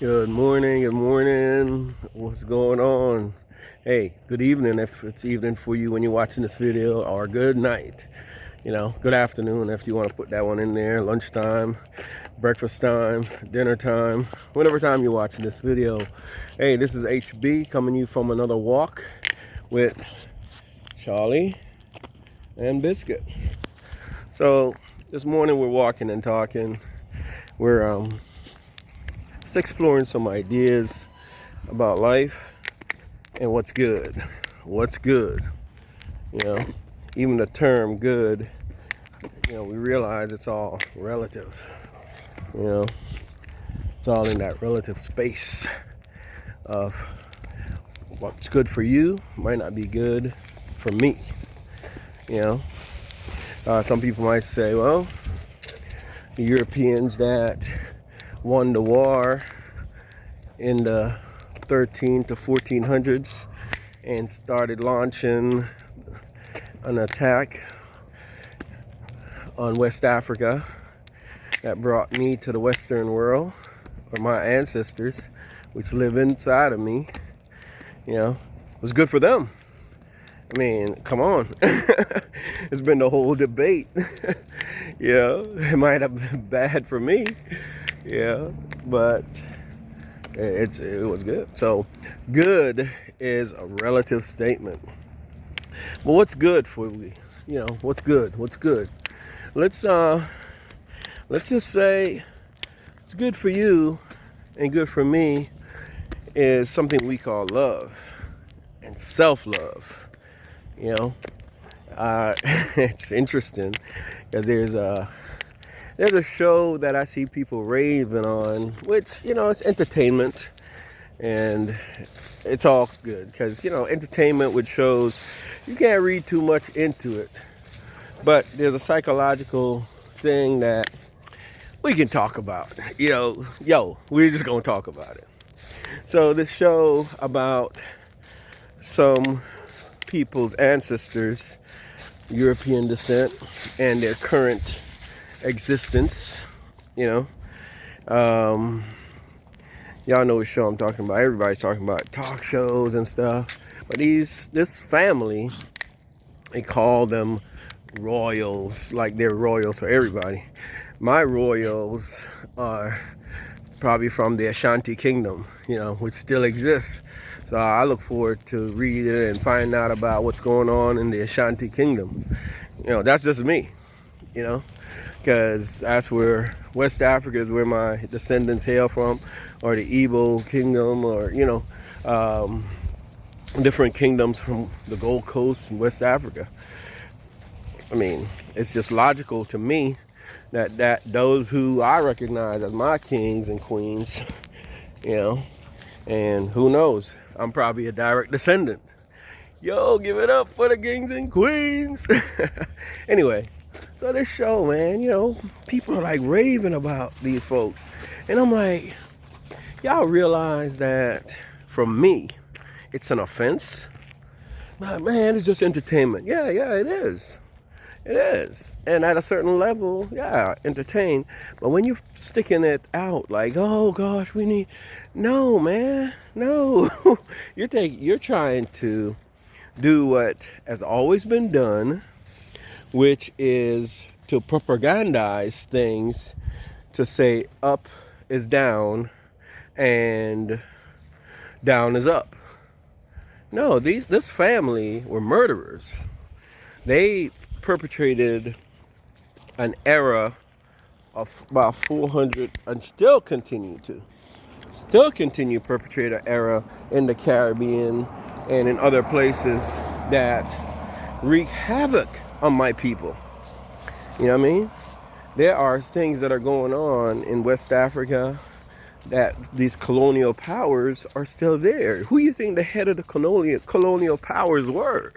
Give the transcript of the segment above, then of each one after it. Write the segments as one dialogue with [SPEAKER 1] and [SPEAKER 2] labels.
[SPEAKER 1] Good morning, good morning. What's going on? Hey, good evening if it's evening for you when you're watching this video, or good night. Good afternoon if you want to put that one in there. Lunchtime, breakfast time, dinner time, whatever time you're watching this video. Hey, this is HB coming to you from another walk with Charlie and Biscuit. So this morning we're walking and talking. We're just exploring some ideas about life and what's good. What's good? Even the term good, we realize it's all relative. It's all in that relative space of what's good for you might not be good for me. Some people might say, well, the Europeans that won the war in the 13 to 1400s and started launching an attack on West Africa that brought me to the Western world, or my ancestors, which live inside of me, was good for them. I mean, come on. It's been the whole debate. It might have been bad for me, but it was good. So good is a relative statement. But what's good for me? What's good? What's good? Let's just say it's good for you and good for me is something we call love and self-love. It's interesting because there's a show that I see people raving on, which it's entertainment and it's all good because entertainment with shows, you can't read too much into it, but there's a psychological thing that we can talk about. We're just gonna talk about it. So this show about some people's ancestors, European descent, and their current existence. Y'all know what show I'm talking about. Everybody's talking about talk shows and stuff. But this family, they call them royals, like they're royals for everybody. My royals are probably from the Ashanti Kingdom, which still exists. So I look forward to reading and find out about what's going on in the Ashanti Kingdom. That's just me, because that's where West Africa is where my descendants hail from, or the Igbo Kingdom, or different kingdoms from the Gold Coast and West Africa. I mean, it's just logical to me that those who I recognize as my kings and queens, and who knows, I'm probably a direct descendant. Yo, give it up for the kings and queens. Anyway, so this show, man, people are like raving about these folks. And I'm like, y'all realize that from me, it's an offense? But man, it's just entertainment. Yeah, it is. It is. And at a certain level, entertain. But when you're sticking it out like, oh gosh, we need... No, man. No. You're trying to do what has always been done, which is to propagandize things to say up is down and down is up. No, this family were murderers. They perpetrated an era of about 400 and still continue perpetrate an era in the Caribbean and in other places that wreak havoc on my people. You know what I mean? There are things that are going on in West Africa that these colonial powers are still there. Who do you think the head of the colonial powers were?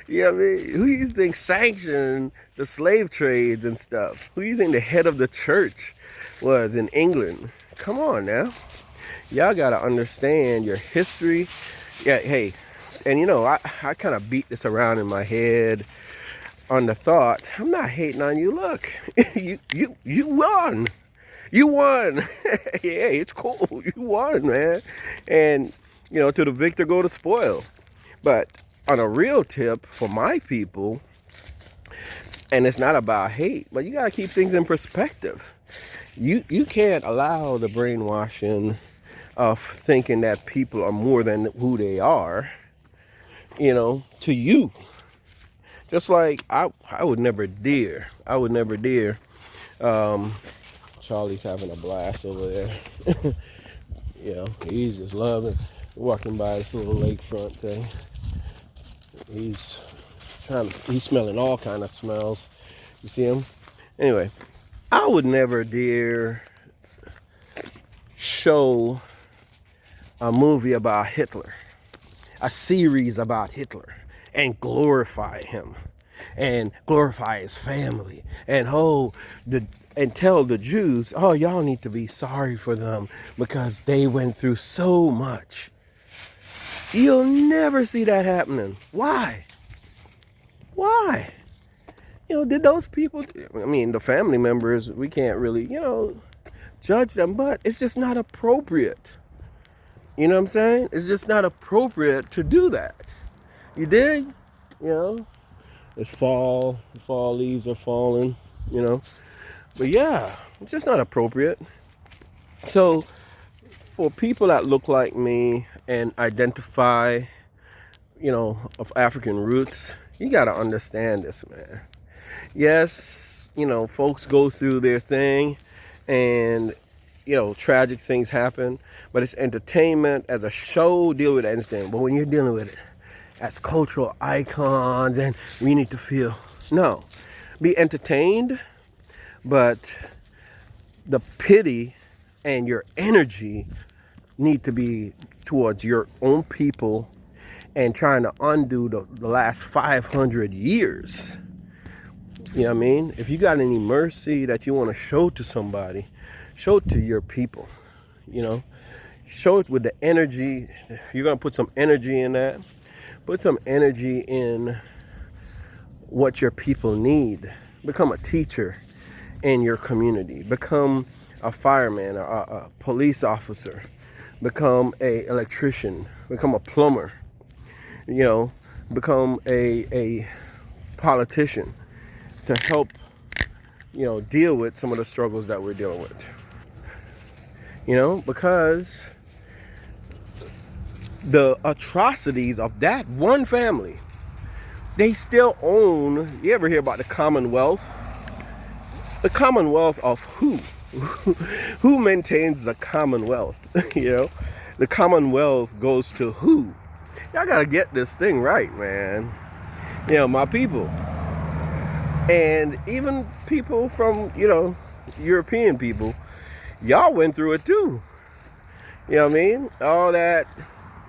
[SPEAKER 1] You know what I mean? Who do you think sanctioned the slave trades and stuff? Who do you think the head of the church was in England? Come on now. Y'all got to understand your history. Yeah, hey, and I kind of beat this around in my head on the thought, I'm not hating on you. Look, you won. You won. Yeah, it's cool. You won, man. And, to the victor go the spoil. But on a real tip for my people, and it's not about hate, but you got to keep things in perspective. You can't allow the brainwashing of thinking that people are more than who they are, to you. Just like I would never dare. Charlie's having a blast over there. He's just loving walking by this little lakefront thing. He's smelling all kind of smells. You see him? Anyway, I would never dare show a movie about Hitler, a series about Hitler, and glorify him, and glorify his family, and tell the Jews, oh, y'all need to be sorry for them because they went through so much. You'll never see that happening. Why? Did those people, the family members, we can't really, judge them, but it's just not appropriate. You know what I'm saying? It's just not appropriate to do that. You dig? It's fall. The fall leaves are falling, But yeah, it's just not appropriate. So for people that look like me and identify, of African roots, you got to understand this, man. Yes, folks go through their thing and, tragic things happen, but it's entertainment. As a show, deal with anything. But when you're dealing with it as cultural icons and we need to feel, no, be entertained, but the pity and your energy need to be towards your own people and trying to undo the last 500 years. You know what I mean? If you got any mercy that you want to show to somebody, show it to your people. Show it with the energy. If you're going to put some energy in that, put some energy in what your people need. Become a teacher in your community. Become a fireman, a police officer. Become a electrician. Become a plumber. Become a politician to help, deal with some of the struggles that we're dealing with. Because the atrocities of that one family, they still own. You ever hear about the Commonwealth? The Commonwealth of who? Who maintains the Commonwealth? The Commonwealth goes to who? Y'all gotta get this thing right, man. My people. And even people from, European people, y'all went through it too. You know what I mean? All that,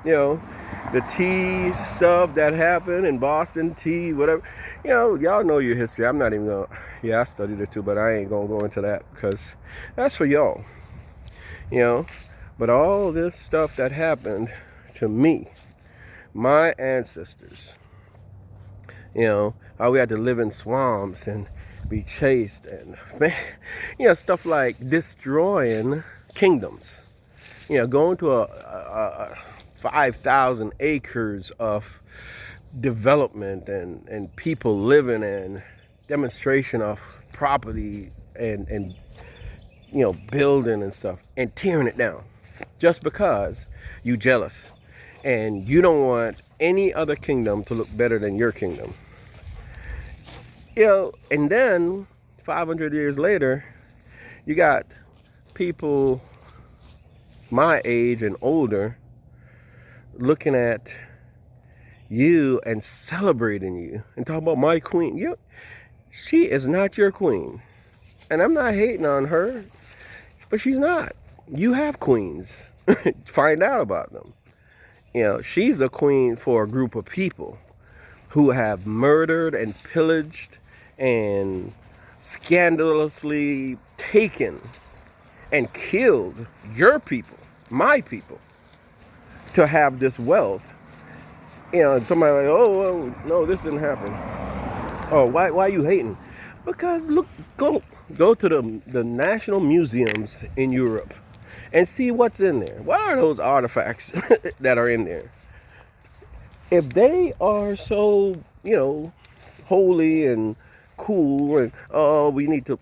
[SPEAKER 1] the tea stuff that happened in Boston, tea, whatever. Y'all know your history. I'm not even going to, I studied it too, but I ain't going to go into that because that's for y'all. But all this stuff that happened to me, my ancestors, how we had to live in swamps and be chased and, stuff like destroying kingdoms. Going to a 5,000 acres of development and people living in demonstration of property and building and stuff and tearing it down just because you jealous and you don't want any other kingdom to look better than your kingdom. And then 500 years later, you got people my age and older looking at you and celebrating you and talking about my queen. She is not your queen. And I'm not hating on her, but she's not. You have queens. Find out about them. She's the queen for a group of people who have murdered and pillaged and scandalously taken and killed your people, my people, to have this wealth. And somebody like, oh, well, no, this didn't happen. Oh, why are you hating? Because look, go to the national museums in Europe and see what's in there. What are those artifacts that are in there? If they are so, holy and cool, and oh, we need to,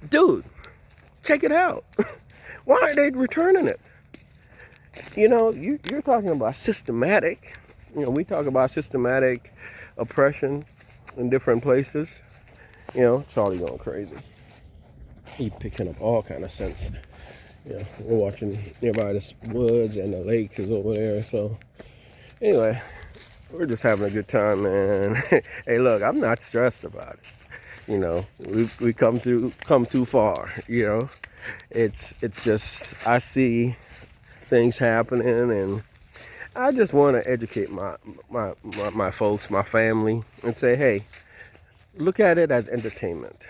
[SPEAKER 1] dude, check it out. Why aren't they returning it? You're talking about systematic. We talk about systematic oppression in different places. Charlie going crazy. He picking up all kind of sense. We're watching nearby this woods, and the lake is over there. So anyway, we're just having a good time, man. Hey, look, I'm not stressed about it. We come too far. It's just I see things happening, and I just want to educate my folks, my family, and say, hey, look at it as entertainment,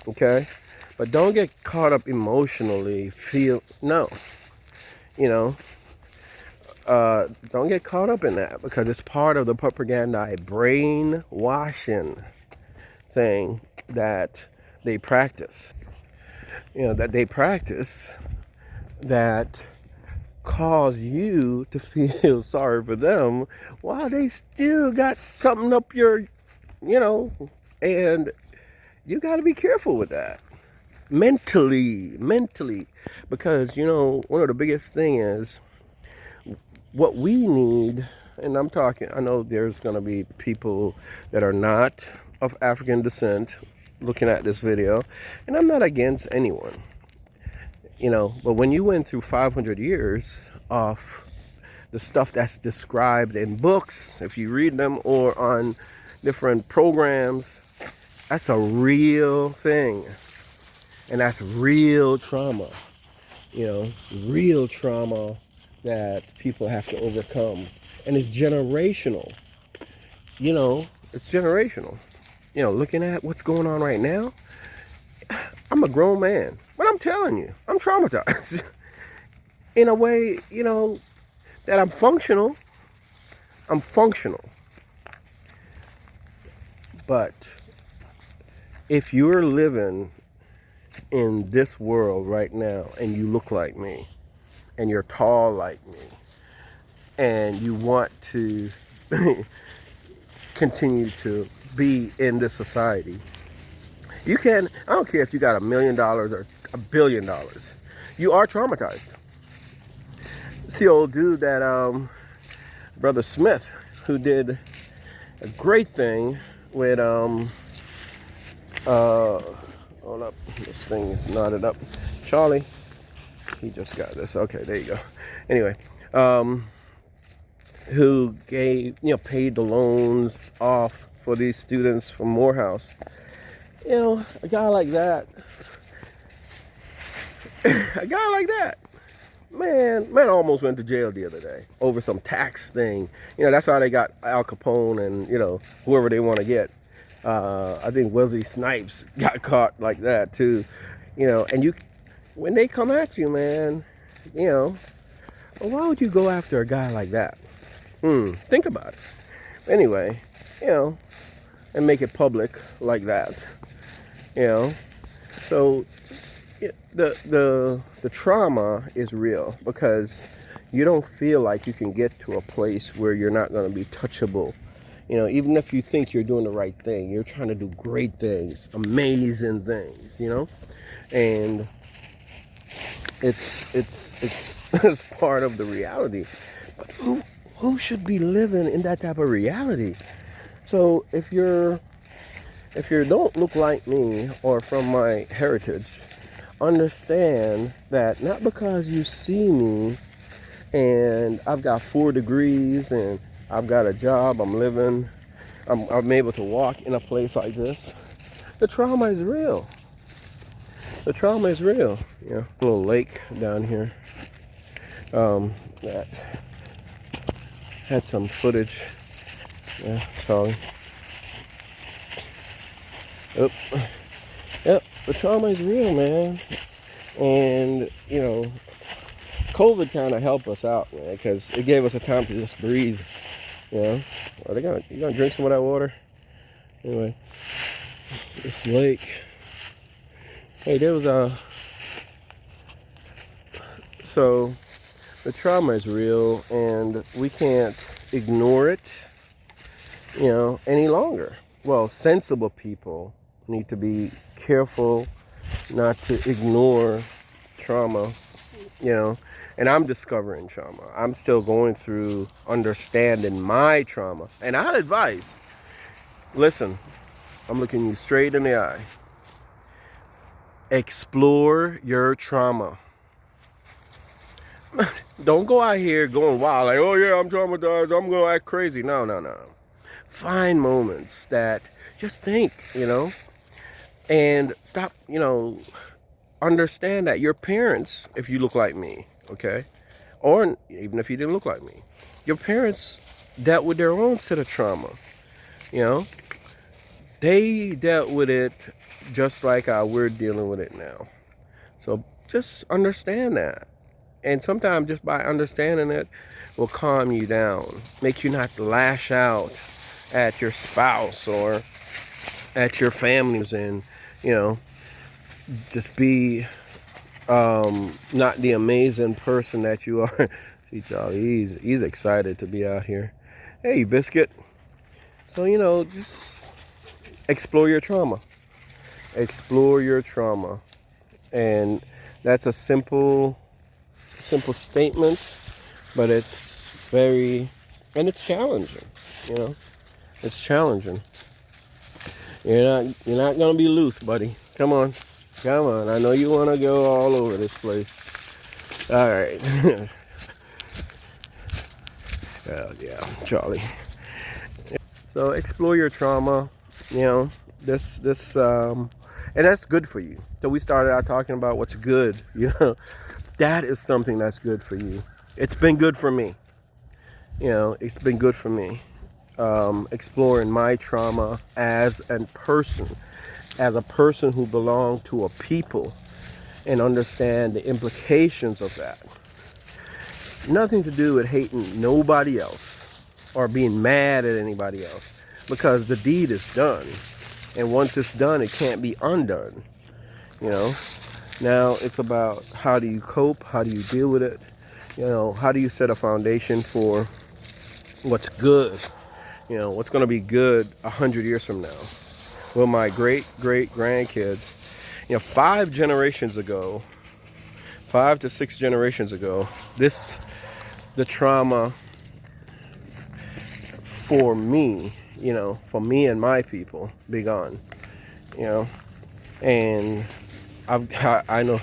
[SPEAKER 1] okay? But don't get caught up emotionally. Don't get caught up in that, because it's part of the propaganda brainwashing thing that they practice. That cause you to feel sorry for them while they still got something up your, and you got to be careful with that. Mentally, because, one of the biggest thing is what we need, and I know there's going to be people that are not of African descent looking at this video, and I'm not against anyone, but when you went through 500 years of the stuff that's described in books, if you read them, or on different programs, that's a real thing. And that's real trauma, real trauma that people have to overcome. And it's generational. It's generational. Looking at what's going on right now, I'm a grown man, but I'm telling you, I'm traumatized. In a way, that I'm functional. But if you're living in this world right now, and you look like me, and you're tall like me, and you want to continue to be in this society, you can. I don't care if you got $1 million or $1 billion. You are traumatized. See, old dude that Brother Smith, who did a great thing with hold up, this thing is knotted up. Charlie, he just got this. Okay, there you go. Anyway, who paid the loans off for these students from Morehouse. A guy like that, man almost went to jail the other day over some tax thing. That's how they got Al Capone and, whoever they want to get. I think Wesley Snipes got caught like that too. And when they come at you, man, well, why would you go after a guy like that? Think about it. Anyway, and make it public like that. So the trauma is real, because you don't feel like you can get to a place where you're not going to be touchable. Even if you think you're doing the right thing, you're trying to do great things, amazing things, and it's part of the reality. But who should be living in that type of reality? So if you don't look like me or from my heritage, understand that not because you see me and I've got 4 degrees and I've got a job, I'm living, I'm able to walk in a place like this. The trauma is real. A little lake down here that had some footage. Yeah, sorry. Yep, the trauma is real, man. And, COVID kind of helped us out, man, because it gave us a time to just breathe. Are you gonna drink some of that water? Anyway, this lake Hey, there was a so the trauma is real, and we can't ignore it, any longer. Well, sensible people need to be careful not to ignore trauma, you know. And I'm discovering trauma. I'm still going through understanding my trauma. And I'd advise, listen, I'm looking you straight in the eye. Explore your trauma. Don't go out here going wild, like, oh yeah, I'm traumatized, I'm gonna act crazy. No. Find moments that just think, and stop, understand that your parents, if you look like me, okay, or even if you didn't look like me, your parents dealt with their own set of trauma, they dealt with it just like we're dealing with it now. So just understand that. And sometimes just by understanding it will calm you down, make you not lash out at your spouse or at your families, and just be not the amazing person that you are. See, Charlie, he's excited to be out here. Hey, Biscuit. So just explore your trauma. Explore your trauma, and that's a simple statement, but it's it's challenging. It's challenging. You're not gonna be loose, buddy. Come on. I know you wanna go all over this place. All right. Oh yeah, Charlie. So explore your trauma. This and that's good for you. So we started out talking about what's good. That is something that's good for you. It's been good for me. It's been good for me. Exploring my trauma as a person who belonged to a people, and understand the implications of that. Nothing to do with hating nobody else or being mad at anybody else, because the deed is done. And once it's done, it can't be undone. Now it's about, how do you cope? How do you deal with it? How do you set a foundation for what's good? What's going to be good 100 years from now? Well, my great grandkids, 5 to 6 generations ago, the trauma for me, and my people, be gone. And I know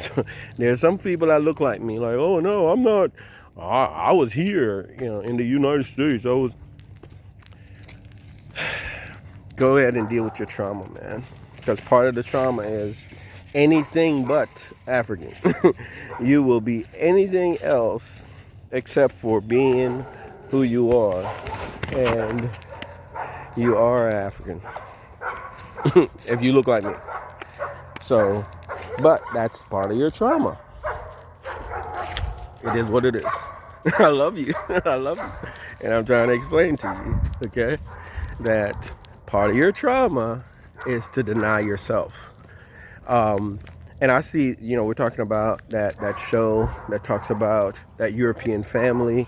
[SPEAKER 1] there's some people that look like me, like, oh no, I'm not. I was here, in the United States. Go ahead and deal with your trauma, man. Because part of the trauma is anything but African. You will be anything else except for being who you are. And you are African. If you look like me. So, but that's part of your trauma. It is what it is. I love you. I love you. And I'm trying to explain to you, okay, that part of your trauma is to deny yourself. And I see, we're talking about that show that talks about that European family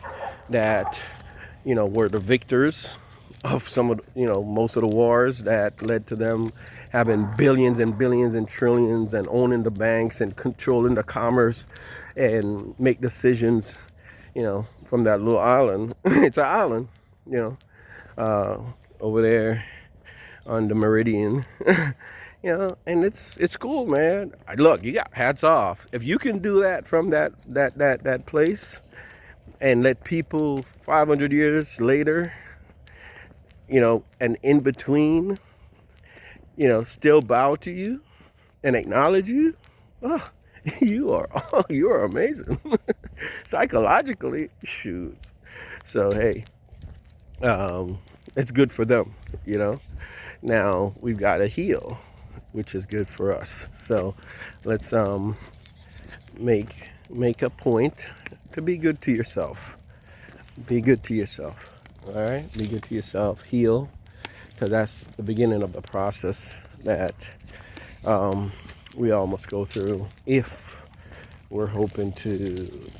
[SPEAKER 1] that, were the victors of some of, most of the wars that led to them having billions and billions and trillions, and owning the banks and controlling the commerce and make decisions, from that little island. It's an island, over there on the Meridian. And it's cool, man. Look, you got hats off. If you can do that from that place, and let people 500 years later, and in between, still bow to you and acknowledge you, oh, you are amazing. Psychologically, shoot. So hey, it's good for them, Now we've got to heal, which is good for us. So let's make a point to be good to yourself. Be good to yourself. All right? Be good to yourself. Heal, because that's the beginning of the process that we all must go through if we're hoping to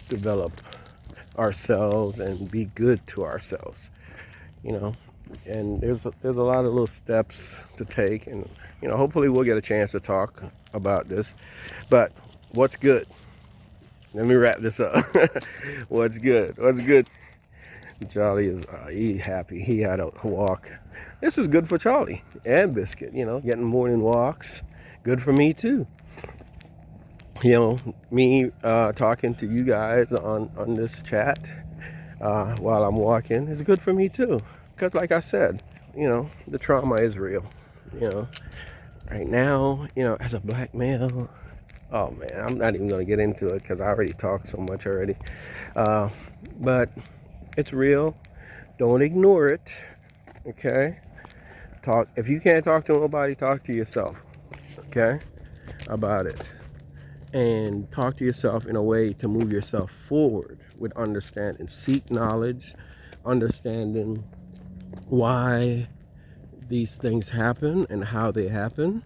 [SPEAKER 1] develop ourselves and be good to ourselves, you know. And there's a lot of little steps to take, and hopefully we'll get a chance to talk about this. But what's good? Let me wrap this up. What's good? What's good? Charlie is he happy. He had a walk. This is good for Charlie and Biscuit. Getting morning walks. Good for me too. Me talking to you guys on this chat while I'm walking is good for me too. Because like I said, the trauma is real. Right now, as a black male, oh man, I'm not even going to get into it because I already talked so much already. But it's real. Don't ignore it. Okay? If you can't talk to nobody, talk to yourself. Okay? About it. And talk to yourself in a way to move yourself forward with understanding. Seek knowledge, understanding why these things happen and how they happen,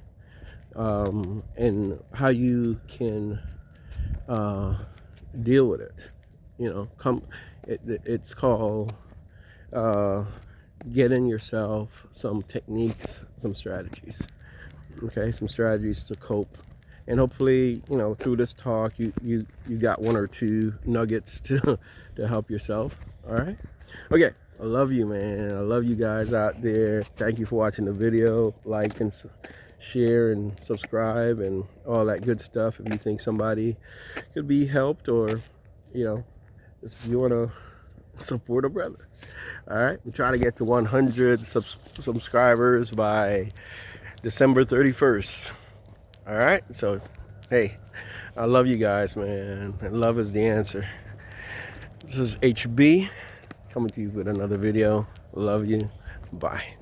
[SPEAKER 1] and how you can deal with it. It's called getting yourself some techniques, some strategies. Okay, some strategies to cope. And hopefully, through this talk, you got one or two nuggets to help yourself. All right. Okay. I love you, man. I love you guys out there. Thank you for watching the video. Like and share and subscribe and all that good stuff. If you think somebody could be helped, or if you want to support a brother. All right. We're trying to get to 100 subscribers by December 31st. All right. So, hey, I love you guys, man. And love is the answer. This is HB. Coming to you with another video. Love you. Bye.